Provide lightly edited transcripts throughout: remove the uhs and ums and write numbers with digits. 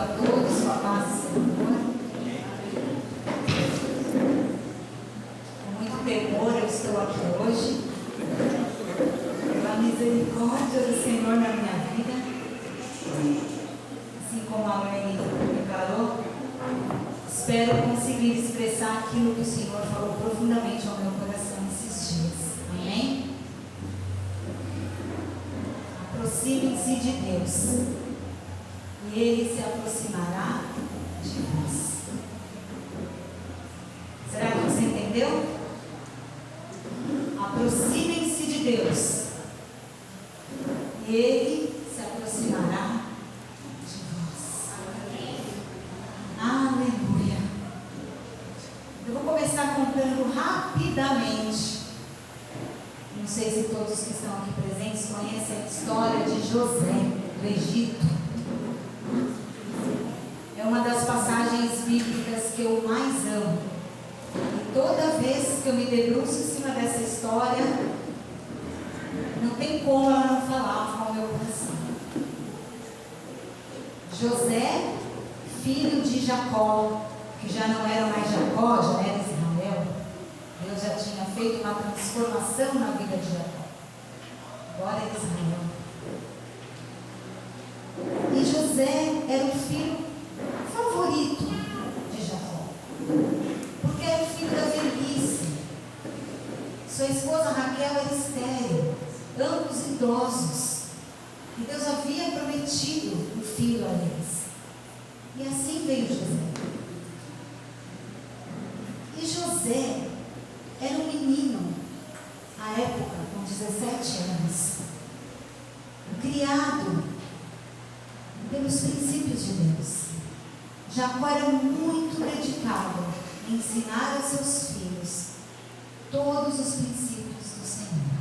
a todos, com a paz do Senhor. Com muito temor eu estou aqui hoje, pela misericórdia do Senhor na minha vida. Assim como a mãe declarou, espero conseguir expressar aquilo que o Senhor falou profundamente ao meu coração esses dias. Amém? Aproximem-se de Deus, e Ele se aproximará de vós. Será que você entendeu? Aproximem-se de Deus, e Ele se aproximará de vós. Aleluia. Eu vou começar contando rapidamente. Não sei se todos que estão aqui presentes conhecem a história de José, do Egito. É uma das passagens bíblicas que eu mais amo. E toda vez que eu me debruço em cima dessa história, não tem como ela não falar ao meu coração. José, filho de Jacó, que já não era mais Jacó, já era Israel. Deus já tinha feito uma transformação na vida de Jacó. Agora é Israel. E José era o filho favorito de Jacó, porque era o filho da velhice. Sua esposa Raquel era estéril, ambos idosos, e Deus havia prometido um filho a eles. E assim veio José. E José era um menino, à época, com 17 anos, criado pelos princípios de Deus. Jacó era muito dedicado em ensinar aos seus filhos todos os princípios do Senhor.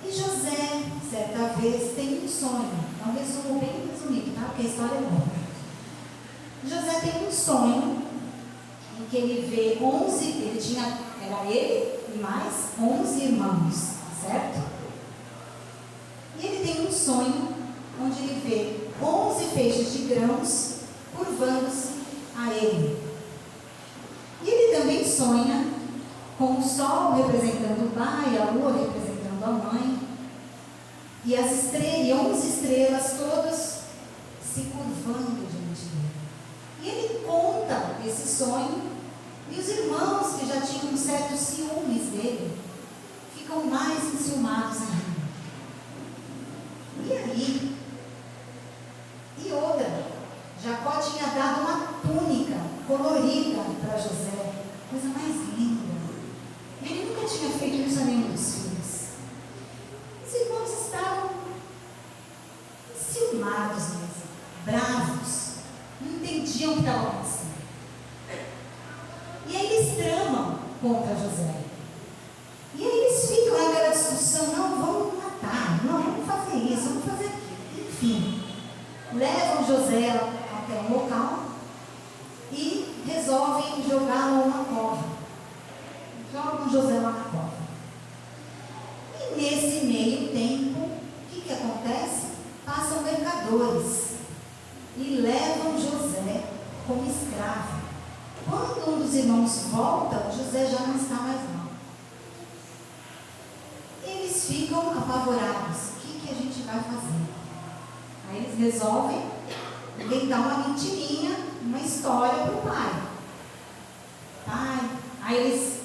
E José, certa vez, tem um sonho. É um resumo bem resumido, tá? Porque a história é longa. José tem um sonho em que ele vê 11, era ele e mais 11 irmãos, certo? E ele tem um sonho onde ele vê 11 feixes de grãos curvando-se a ele. E ele também sonha com o sol representando o pai, a lua representando a mãe, e as 11 estrelas todas se curvando diante dele. E ele conta esse sonho, e os irmãos que já tinham certos ciúmes dele ficam mais enciumados ainda. E aí? E outra, Jacó tinha dado uma túnica colorida para José, coisa mais linda. Ele nunca tinha feito isso a nenhum dos filhos. Os irmãos estavam enciumados mesmo, bravos, não entendiam o que estava acontecendo. E aí eles tramam contra José. E aí eles ficam naquela discussão: não, vamos matar, não, vamos fazer isso, vamos fazer aquilo. Enfim, levam José até um local e resolvem jogá-lo numa cova. Jogam José lá na cova. E nesse meio tempo, o que acontece? Passam mercadores e levam José como escravo. Quando um dos irmãos volta, José já não está mais lá. Eles ficam apavorados. O que a gente vai fazer? Aí eles resolvem inventar uma mentirinha, uma história para o pai. Aí eles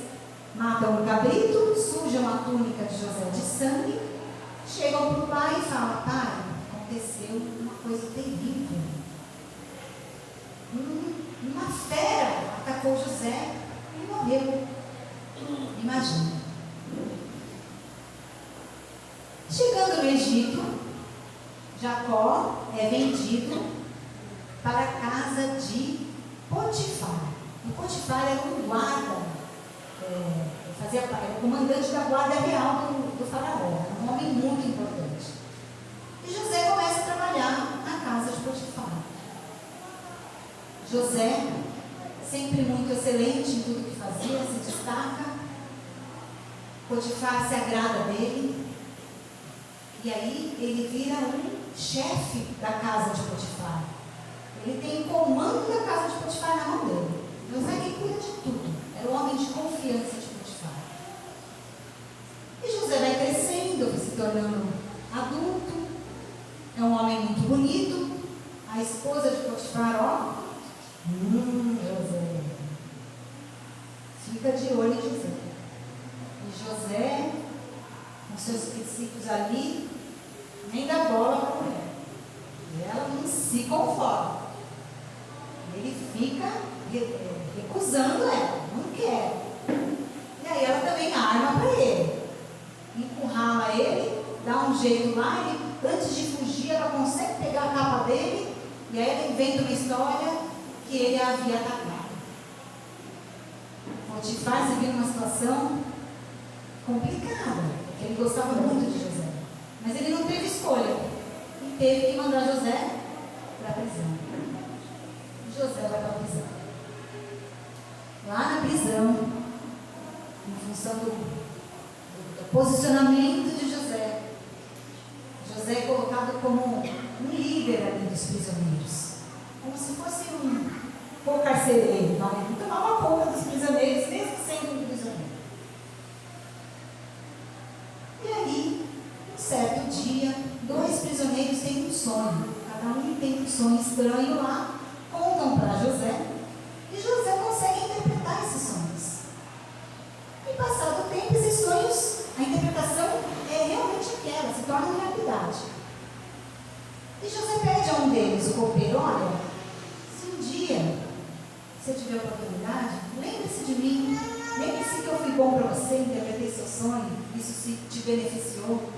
matam o cabrito, sujam a túnica de José de sangue, chegam para o pai e falam: pai, aconteceu uma coisa terrível. Uma fera atacou José e morreu. Imagina. Chegando no Egito, Jacó é vendido para a casa de Potifar. E Potifar era um guarda, era o comandante da guarda real do faraó, um homem muito importante. E José começa a trabalhar na casa de Potifar. José, sempre muito excelente em tudo que fazia, se destaca. Potifar se agrada dele. E aí ele vira um chefe da casa de Potifar. Ele tem o comando da casa de Potifar na mão dele. José que cuida de tudo. Era o homem de confiança de Potifar. E José vai crescendo, vai se tornando adulto. É um homem muito bonito. A esposa de Potifar, ó. José. Fica de olho em José. E José, com seus princípios ali, nem dá bola para a mulher. E ela não se conforma. Ele fica recusando ela, não quer. E aí ela também arma para ele. Encurrala ele, dá um jeito lá, ele, antes de fugir, ela consegue pegar a capa dele, e aí ela inventa uma história que ele a havia atacado. Potifar se viu numa situação complicada, porque ele gostava muito de José. Mas ele não teve escolha. E teve que mandar José para a prisão. José vai para a prisão. Lá na prisão, em função do posicionamento de José, José é colocado como um líder ali dos prisioneiros. Como se fosse um carcereiro. Ele tomava conta dos prisioneiros, mesmo sendo um prisioneiro. E aí, um certo dia, 2 prisioneiros têm um sonho. Cada um tem um sonho estranho lá, contam para José, e José consegue interpretar esses sonhos. E passado o tempo, esses sonhos, a interpretação é realmente aquela, se torna realidade. E José pede a um deles, o copeiro, olha, se um dia você tiver oportunidade, lembre-se de mim, lembre-se que eu fui bom para você, interpretei seu sonho, isso se te beneficiou.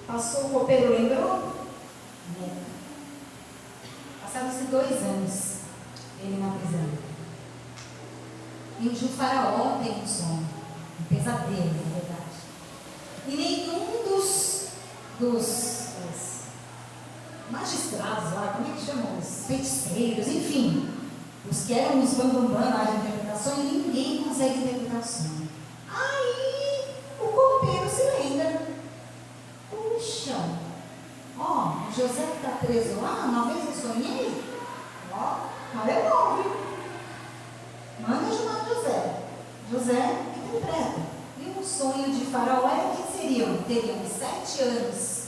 Passou, o copeiro lembrou? Não. Passaram-se 2 anos, ele na prisão. E o faraó tem um sonho, um pesadelo, na verdade. E nenhum dos magistrados lá, como é que chamam? Os feiticeiros, enfim, os que eram os bambambam lá de interpretações, ninguém consegue interpretar o sonho. Aí o copeiro se lembra. Puxa, ó, o José que está preso lá, uma vez eu sonhei, ó, não é bom, viu? Manda chamar José. José interpreta. E o sonho de Faraó era que teriam 7 anos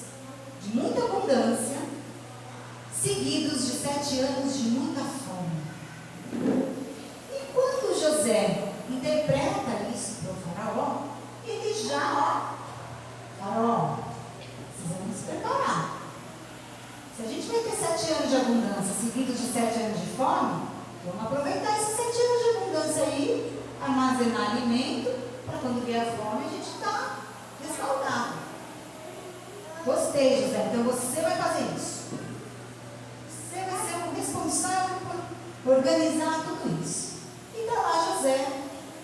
de muita abundância, seguidos de 7 anos de muita fome. E quando José interpreta isso para o Faraó, ele já, ó, Faraó, precisamos nos preparar. Se a gente vai ter 7 anos de abundância seguidos de 7 anos de fome, vamos aproveitar esses 7 anos de abundância aí, armazenar alimento, para quando vier a fome a gente está respaldado. Gostei, José, então você vai fazer isso. Você vai ser o responsável por organizar tudo isso. E está lá José,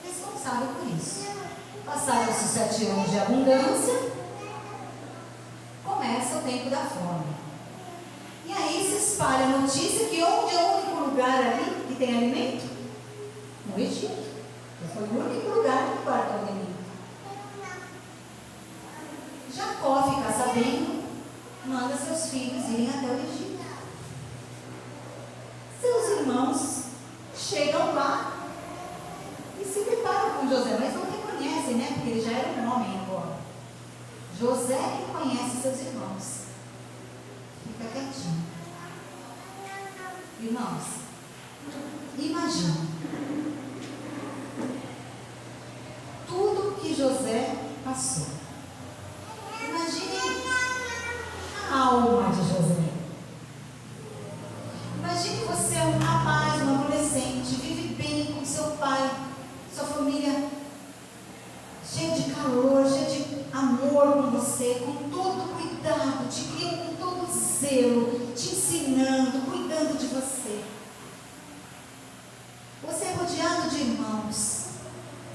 responsável por isso. Passaram-se os 7 anos de abundância, começa o tempo da fome. E aí se espalha a notícia que onde é o único lugar ali que tem alimento? No Egito. Foi o único lugar que guarda o alimento. Jacó fica sabendo, manda seus filhos irem até o Egito. Seus irmãos chegam lá e se deparam com José, mas não reconhecem, né? Porque ele já era um homem agora. José reconhece seus irmãos. Fica quietinho. Irmãos, imagina tudo que José passou. Imagine a alma de José. Imagine você um rapaz, um adolescente, vive bem com seu pai, sua família, cheio de calor, cheio de amor com você, com todo cuidado, te criam com todo zelo, te ensinando, cuidando de você. Você é rodeado de irmãos.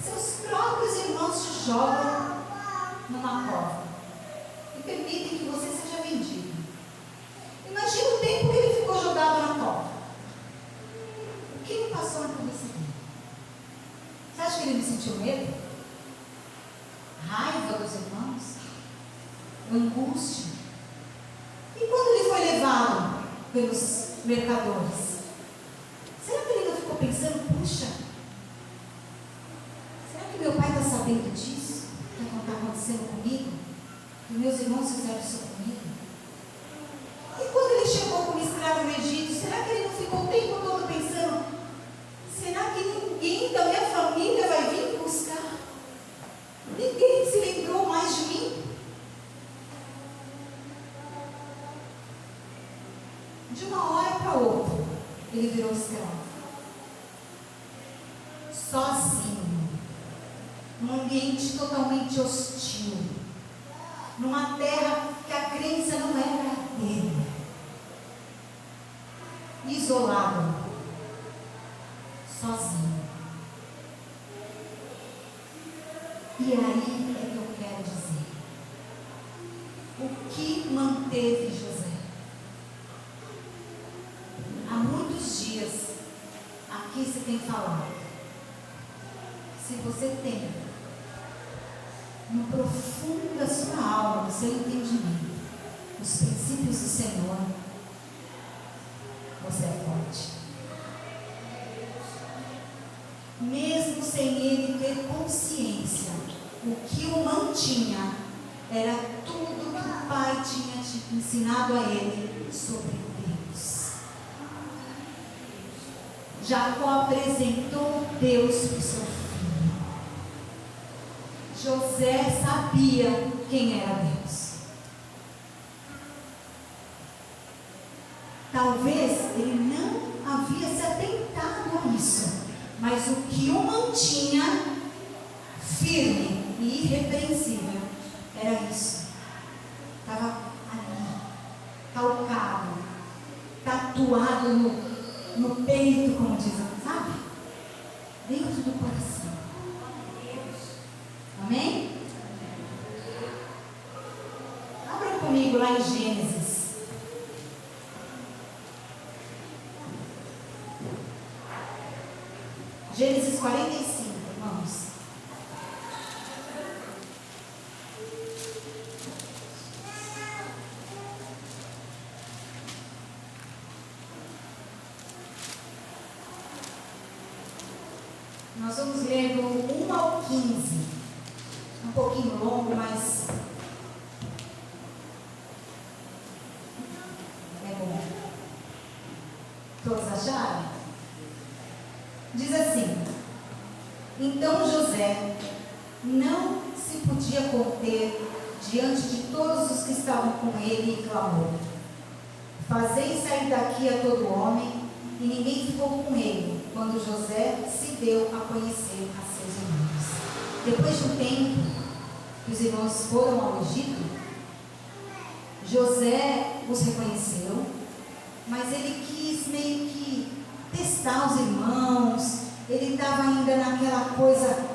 Seus próprios irmãos te jogam numa cova e permitem que você seja vendido. Imagina o tempo que ele ficou jogado na cova. O que ele passou na cabeça dele? Você acha que ele não sentiu medo? Raiva dos irmãos? Angústia? pelos mercadores. Será que ele não ficou pensando, puxa, será que meu pai está sabendo disso? O que está acontecendo comigo? Que meus irmãos fizeram isso comigo? E quando ele chegou como escravo no Egito, será que ele não ficou o tempo todo pensando, será que ninguém da minha família vai vir me buscar? Ninguém se lembrou mais de mim? De uma hora para outra, ele virou escravo. Sozinho. Num ambiente totalmente hostil. Numa terra que a crença não era dele. Isolado. Sozinho. E aí é que eu quero dizer. O que manteve José? Há muitos dias, aqui se tem falado, se você tem, no profundo da sua alma, no seu entendimento, os princípios do Senhor, você é forte. Mesmo sem ele ter consciência, o que o mantinha era tudo que o pai tinha ensinado a ele sobre Deus. Jacó apresentou Deus para o seu filho. José sabia quem era Deus. Talvez ele não havia se atentado a isso, mas o que o mantinha firme e irrepreensível era isso. Estava ali, calcado, tatuado no peito, como dizem, sabe? Dentro do coração. Amém? Abra comigo lá em Gênesis. Gênesis 45, irmãos. Nós vamos ler do 1 ao 15. Um pouquinho longo, mas é bom. Todos acharam? Diz assim: então José não se podia conter diante de todos os que estavam com ele e clamou: fazei sair daqui a todo homem. E ninguém ficou com ele quando José se deu a conhecer a seus irmãos. Depois de um tempo que os irmãos foram ao Egito, José os reconheceu, mas ele quis meio que testar os irmãos. Ele estava ainda naquela coisa,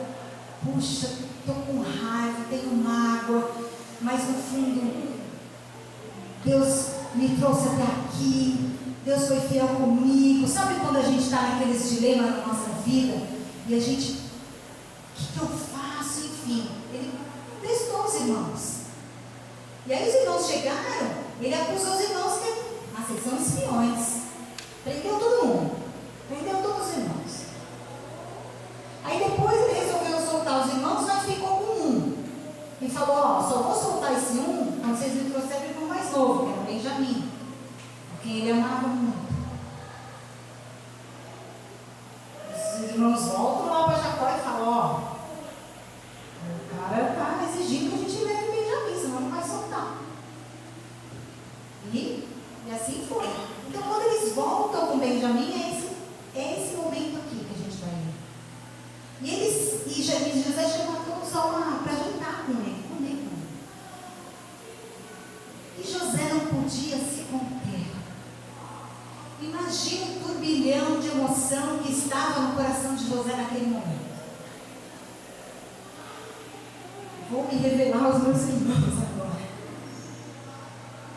puxa, estou com raiva, tenho mágoa, mas no fundo Deus me trouxe até aqui, Deus foi fiel comigo. Sabe quando a gente está naqueles dilemas na nossa vida e a gente, o que eu faço? Enfim, ele testou os irmãos. E aí os irmãos chegaram, ele acusou os irmãos que vocês são espiões. Prendeu todo mundo, prendeu todos os irmãos. Aí depois ele resolveu soltar os irmãos, mas ficou com um. E falou: ó, só vou soltar esse um quando vocês me trouxerem o irmão mais novo, que era Benjamim, porque ele amava muito. Os irmãos voltam lá para Jacó e falam: ó, o cara está exigindo que a gente leve Benjamim, senão não vai soltar. E assim foi. Então quando eles voltam com Benjamim, é esse momento aqui que a gente vai ler. E José chamou todos lá para jantar com ele, comer com ele. E José não podia se conter. Imagina o turbilhão de emoção que estava no coração de José naquele momento. Vou me revelar aos meus irmãos agora.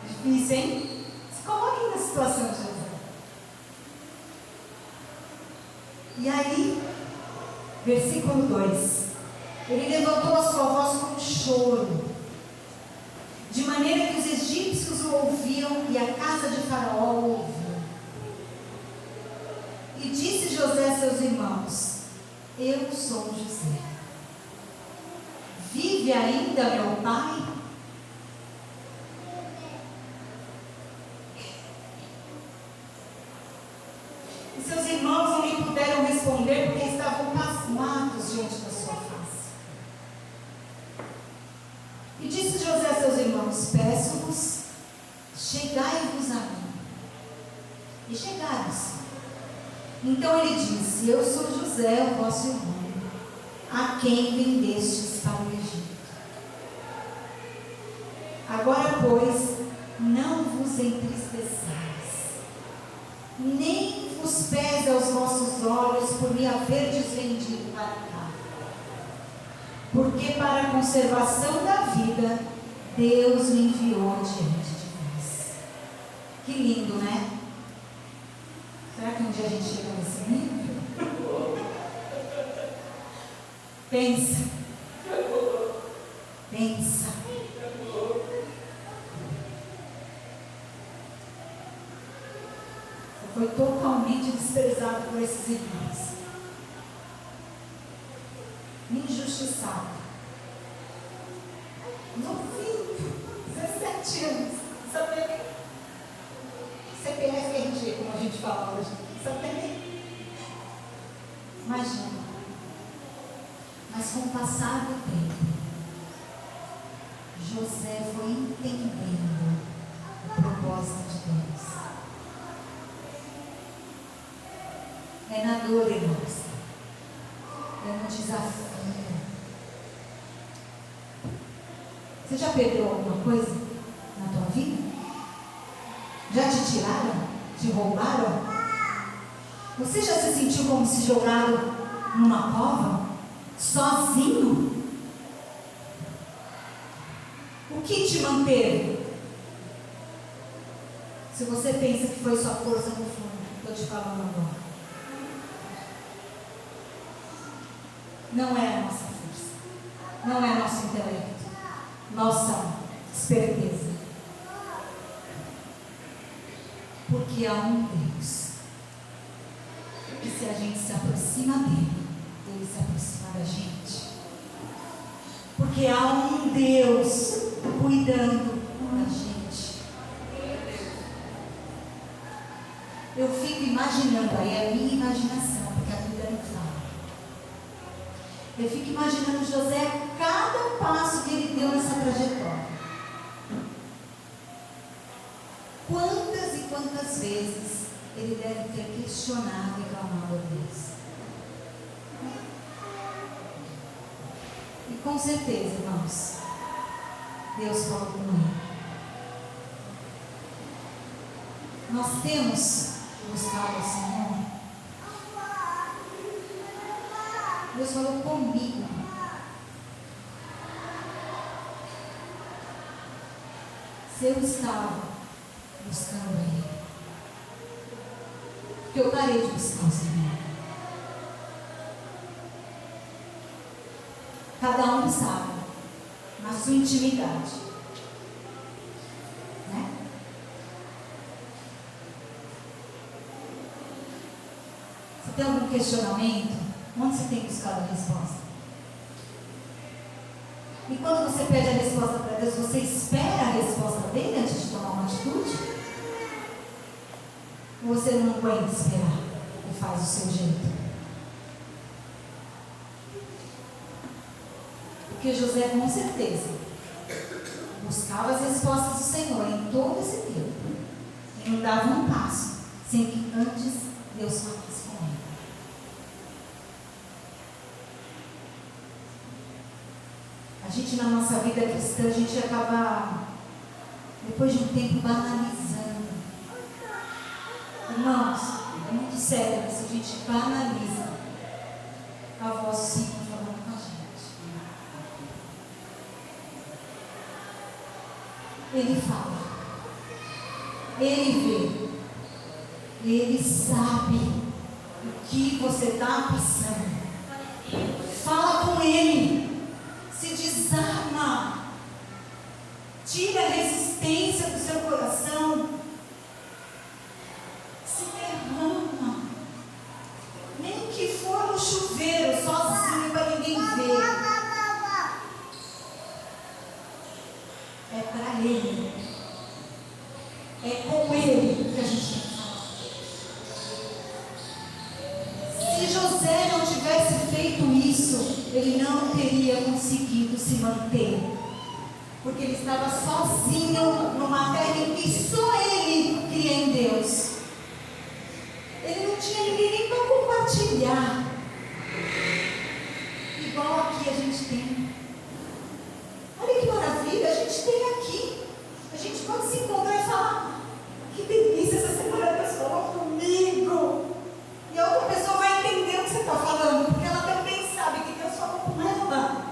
Difícil, hein? Se coloquem na situação de José. E aí, versículo 2: ele levantou a sua voz com choro, de maneira que os egípcios o ouviam e a casa de Faraó o ouvia. E disse José a seus irmãos: eu sou José. Vive ainda meu pai? E seus irmãos não lhe puderam responder porque estavam pasmados diante da sua face. E disse José a seus irmãos: peço-vos, chegai-vos a mim. E chegaram-se. Então ele disse: eu sou José, o vosso irmão, a quem vendestes para o Egito. Agora, pois, não vos entristeçais, nem vos pese aos vossos olhos por me haverdes vendido para cá. Porque para a conservação da vida, Deus me enviou diante de vós. Que lindo, né? Será que um dia a gente chega nesse nível? Pensa. Pensa. Você foi totalmente desprezado por esses irmãos. Injustiçado. Novinho, 17 anos. Sabe? CPF RG, como a gente fala hoje. Sabe? Imagina. Mas com o passar do tempo, José foi entendendo o propósito de Deus. É na dor, irmãos. É no desafio. Você já perdeu alguma coisa na tua vida? Já te tiraram? Te roubaram? Você já se sentiu como se jogado numa cova? Sozinho? O que te manteve? Se você pensa que foi sua força no fundo, estou te falando agora. Não é a nossa força, não é nosso intelecto, nossa esperteza. Porque há um Deus que, se a gente se aproxima dele, ele se aproxima da gente. Porque há um Deus cuidando da gente. Eu fico imaginando, aí é a minha imaginação, porque a Bíblia não fala. Eu fico imaginando José, cada passo que ele deu nessa trajetória. Quantas e quantas vezes ele deve ter questionado e clamado a Deus. E com certeza, irmãos, Deus falou com ele. Nós temos buscado o Senhor. Deus falou comigo. Se eu estava buscando Ele, porque eu parei de buscar o Senhor. Cada um sabe, na sua intimidade, né? Você tem algum questionamento? Onde você tem buscado a resposta? E quando você pede a resposta para Deus, você espera a resposta dele antes de tomar uma atitude? Ou você não aguenta esperar e faz o seu jeito? Porque José, com certeza, buscava as respostas do Senhor em todo esse tempo. E não dava um passo sem que antes Deus falasse com ele. A gente, na nossa vida cristã, a gente acaba, depois de um tempo, banalizando. Irmãos, é muito sério, mas a gente banaliza a voz do Senhor falando com a gente. Ele fala, Ele vê, Ele sabe o que você está passando. Fala com Ele. Se desarma, tira a resistência do seu coração, se derrama, É para Ele. É com Ele que a gente tem que falar. Se José não tivesse feito isso, ele não teria conseguido se manter. Porque ele estava sozinho numa terra em que só ele cria em Deus. Ele não tinha ninguém nem para compartilhar. Igual aqui a gente tem. Olha que maravilha, a gente tem aqui. A gente pode se encontrar e falar: que delícia, essa semana Deus falou comigo. E a outra pessoa vai entender o que você está falando, porque ela também sabe que Deus falou com ela.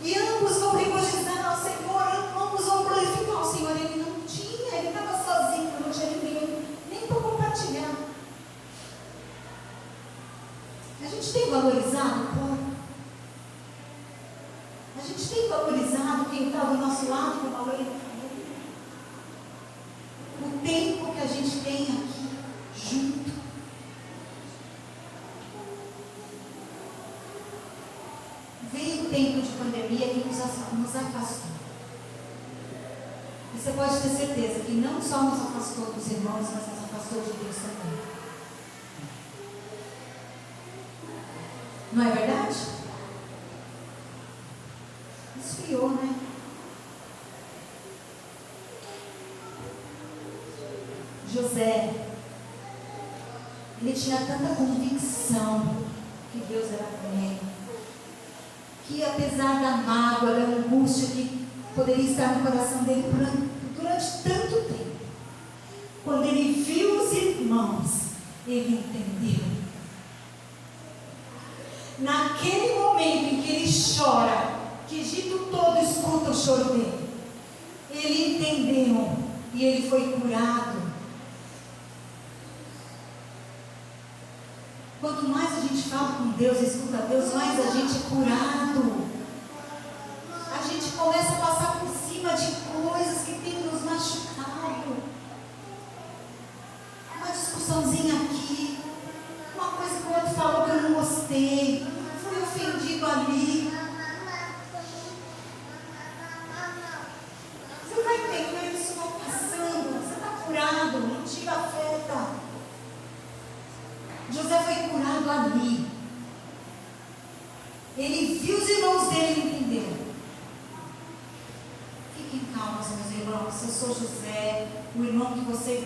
E ambos vão regozijar ao Senhor, ambos vão glorificar o Senhor. Ele não tinha, ele estava sozinho, não tinha ninguém nem para compartilhar. A gente tem valorizado o corpo? A gente tem valorizado quem está do nosso lado, como a Lorena falou? O tempo que a gente tem aqui junto. Veio o tempo de pandemia que nos afastou. E você pode ter certeza que não só nos afastou dos irmãos, mas nos afastou de Deus também. Não é verdade? Esfriou, né? José, ele tinha tanta convicção que Deus era com ele, que apesar da mágoa, da angústia que poderia estar no coração dele durante tanto tempo, quando ele viu os irmãos, ele entendeu. Naquele momento em que ele chora, que Egito todo escuta o choro dele, ele entendeu e ele foi curado. Quanto mais a gente fala com Deus, escuta Deus, mais a gente é curado. A gente começa a passar por cima de coisas que tem nos machucado. Uma discussãozinha aqui, uma coisa que o outro falou que eu não gostei, fui ofendido ali. Você vai entender, isso vai passando, você está curado, não te afeta. José foi curado ali. Ele viu os irmãos dele e entendeu. Fiquem calmos, meus irmãos. Eu sou José, o irmão que vocês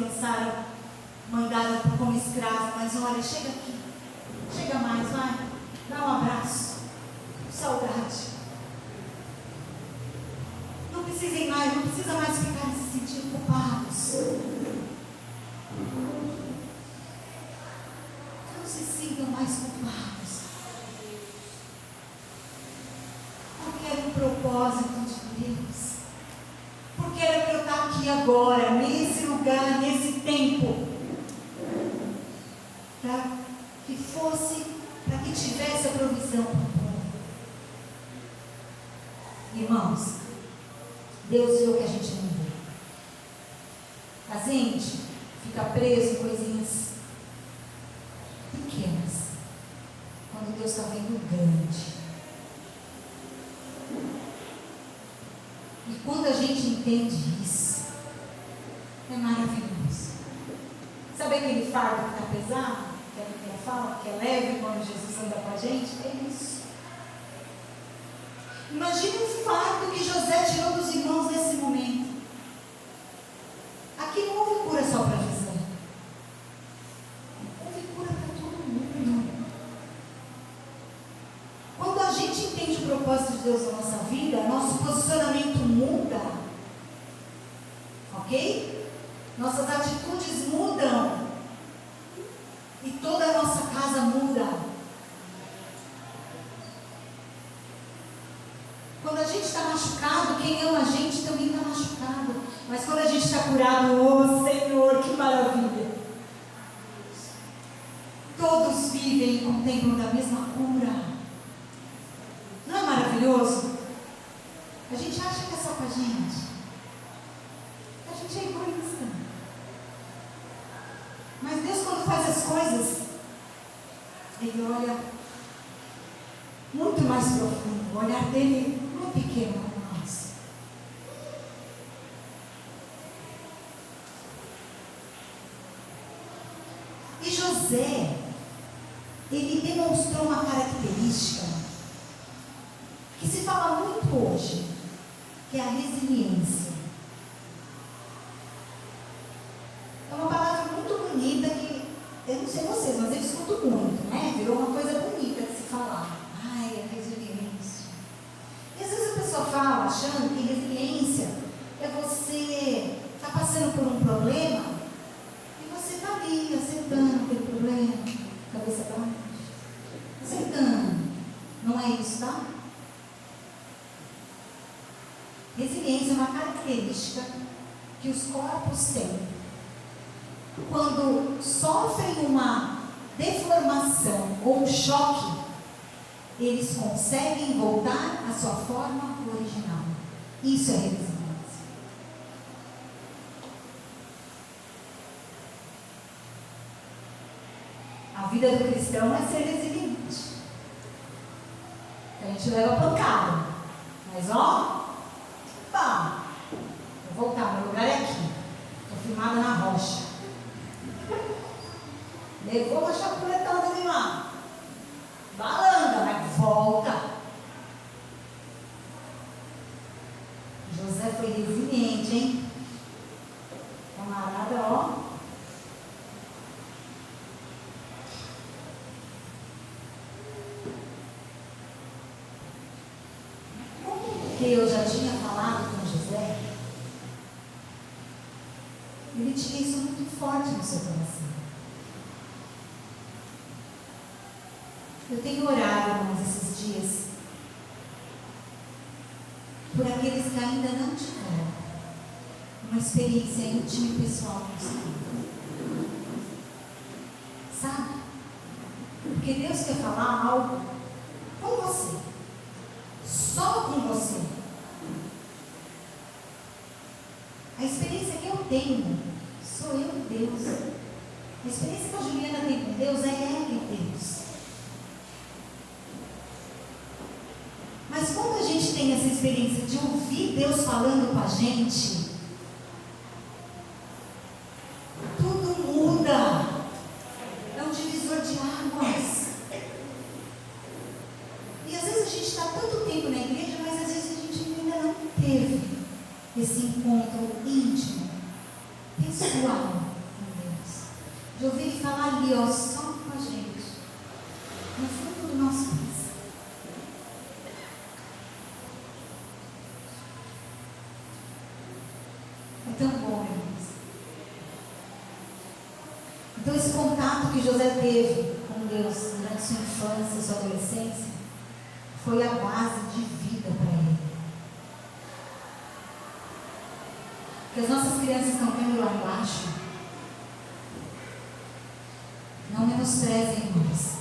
mandaram como escravo. Mas olha, chega aqui. Chega mais, vai. Dá um abraço. Saudade. Não precisem mais, não precisa mais ficar se sentindo culpados. Não se sintam mais culpados. Porque era um propósito de Deus. Porque era para eu estar aqui agora, nesse lugar, nesse tempo. Para que fosse, para que tivesse a provisão para o povo. Irmãos, Deus vê o que a gente não vê. A gente fica preso em coisinhas pequenas, quando Deus está vendo grande. E quando a gente entende isso, é maravilhoso. Sabe aquele fardo que está pesado, que a Bíblia fala, que é leve quando Jesus anda com a gente? É isso. Imagine o fardo que José tirou dos irmãos nesse momento. Aqui não houve cura só para José. O propósito de Deus na nossa vida, nosso posicionamento muda, ok? Nossas atitudes mudam e toda a nossa casa muda. Quando a gente está machucado, quem ama a gente também está machucado, mas quando a gente está curado, oh Senhor, que maravilha! Todos vivem e contemplam da mesma cura. Não é maravilhoso? A gente acha que é só com a gente. A gente é egoísta. Mas Deus, quando faz as coisas, Ele olha muito mais profundo. O olhar dele não é pequeno como nós. José, ele demonstrou uma característica que se fala muito hoje, que é a resiliência. É uma palavra muito bonita que, eu não sei vocês, mas eu escuto muito, né? Virou uma coisa bonita de se falar. Ai, é resiliência. E às vezes a pessoa fala achando que resiliência é você estar passando por um problema e você está ali aceitando aquele problema, cabeça baixa, aceitando. Não é isso, tá? Resiliência é uma característica que os corpos têm. Quando sofrem uma deformação ou um choque, eles conseguem voltar à sua forma original. Isso é resiliência. A vida do cristão é ser resiliente. A gente leva pancada. Mas ó, pá, vou voltar, meu lugar é aqui. Estou firmada na rocha. Levou uma chapuletada de lá. Balanga, mas volta. José foi resiliente, hein? Camarada, ó. Porque eu já tinha falado com José, ele tinha isso muito forte no seu coração. Eu tenho orado, irmãos, esses dias por aqueles que ainda não tiveram uma experiência íntima e pessoal com o Senhor. Sabe? Porque Deus quer falar algo com você. Só com você. A experiência que eu tenho sou eu e Deus. A experiência que a Juliana tem com Deus é ela e Deus. Mas quando a gente tem essa experiência de ouvir Deus falando com a gente, tudo muda. É um divisor de águas. E às vezes a gente está tanto tempo na igreja, mas às vezes a gente ainda não teve esse encontro íntimo, pessoal com Deus. De ouvir Ele falar ali, ó, só com a gente, no fundo do nosso coração. É tão bom, irmãos. Então esse contato que José teve com Deus durante sua infância e sua adolescência foi a base de vida para ele. Que as nossas crianças estão vendo lá embaixo, não menosprezem, irmãos.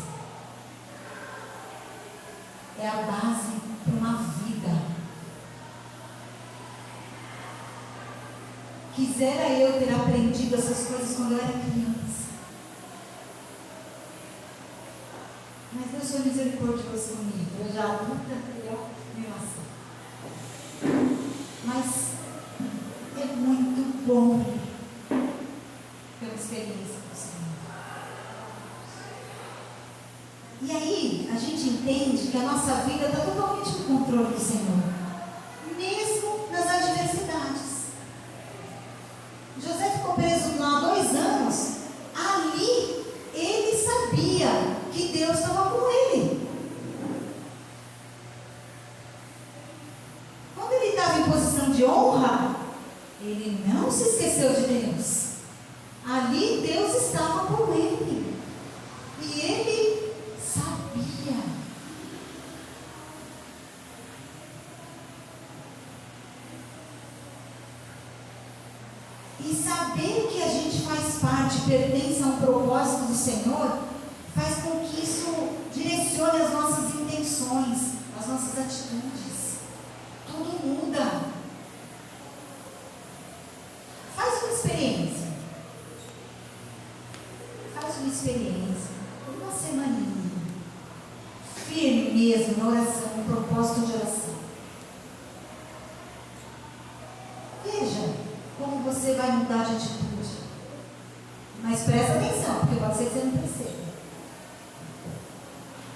É a base para uma vida. Quisera eu ter aprendido essas coisas quando eu era criança. Mas Deus foi misericordioso comigo. Eu já adulta, eu me laço. Mas é muito bom ter uma experiência com o Senhor. E aí, a gente entende que a nossa vida está totalmente no controle do Senhor. Mesmo nas adversidades. José ficou preso lá 2 anos. Ali, ele sabia que Deus estava com ele. Quando ele estava em posição de honra, ele não se esqueceu de Deus. Ali, Deus estava com ele. E ele sabia. E saber que a gente faz parte, pertence a um propósito do Senhor, faz com que isso direcione as nossas intenções, as nossas atitudes. Tudo muda. Faz uma experiência. Faz uma experiência. Uma semaninha. Firme mesmo na oração, no propósito de oração. Veja como você vai mudar de atitude. Mas presta atenção, porque pode ser que você não perceba.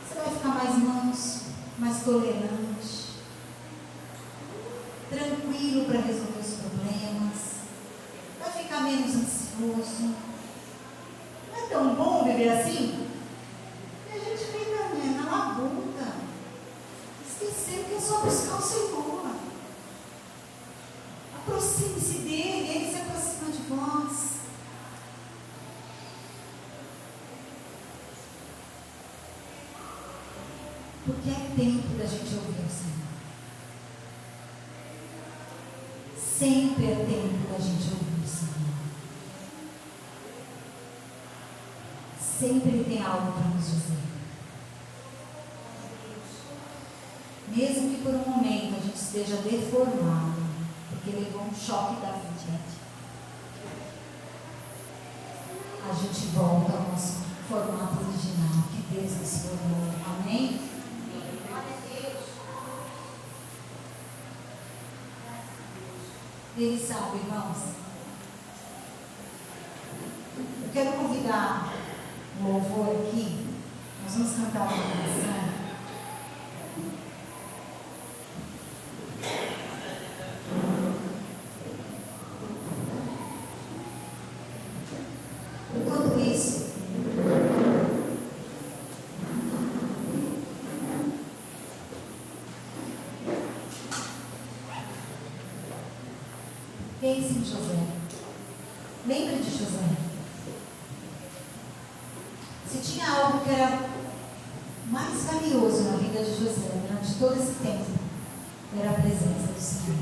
Você vai ficar mais manso, mais tolerante, tranquilo para resolver os problemas, vai ficar menos ansioso. Não é tão bom viver assim? E a gente fica, né, na labuta, esquecendo que é só buscar o Senhor. Aproxime-se dele, ele se aproxima de vós. Porque é tempo da gente ouvir o Senhor. Sempre é tempo da gente ouvir o Senhor. Sempre Ele tem algo para nos dizer. Mesmo que por um momento a gente esteja deformado, porque levou um choque da vida, a gente volta ao nosso formato original que Deus nos formou. Amém? Ele sabe, irmãos. Eu quero convidar o louvor aqui. Nós vamos cantar uma canção. Enquanto isso, pense em José. Lembra de José? Se tinha algo que era mais valioso na vida de José durante todo esse tempo, era a presença do Senhor.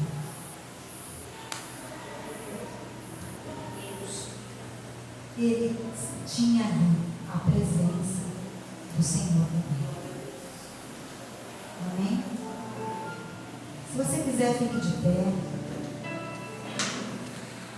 Ele tinha ali a presença do Senhor. Amém? Se você quiser, fique de pé.